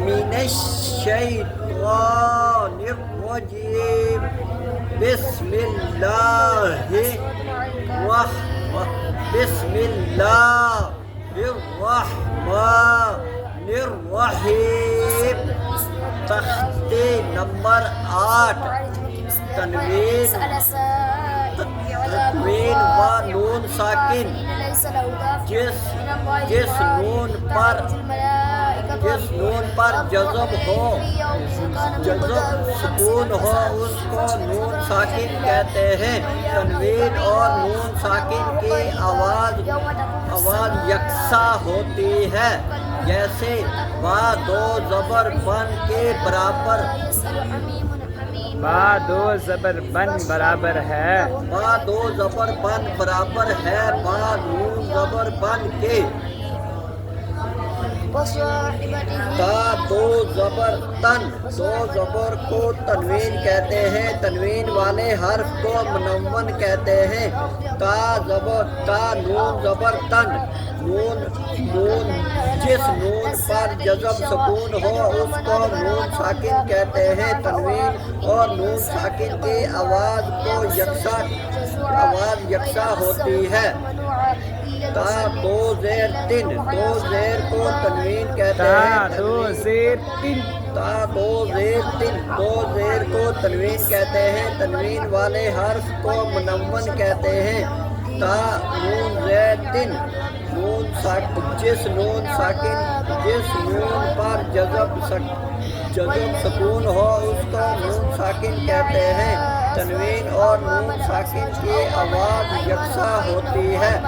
من الشيطان الرجيم بسم الله الرحمن الرحيم. تختی نمبر 8 تنوین و نون ساکن جس نون پر جزم ہو سکون ہو اس کو نون ساکن کہتے ہیں. تنوین اور نون ساکن کی آواز یکساں ہوتی ہے، جیسے با دو زبر بن کے برابر. با دو زبر بن برابر ہے. با دو زبر بن برابر ہے. با نون زبر بن کے. تا دو زبر تن. دو زبر کو تنوین کہتے ہیں. تنوین والے حرف کو منون کہتے ہیں. تا نون زبر تن. جس نون پر جزم سکون ہو اس کو نون ساکن کہتے ہیں. تنوین اور نون ساکن کی آواز یکساں ہوتی ہے. تا دو زیر تن. دو زیر کو تنوین کہتے ہیں. تا دو زیر تن. تا دو زیر تن. دو زیر کو تنوین کہتے ہیں. تنوین والے حرف کو منون کہتے ہیں. تا نون زیر تن. جس نون پر جزم سکون ہو اس کو نون ساکن کہتے ہیں. تنوین اور نون ساکن کی آواز یکساں ہوتی ہے.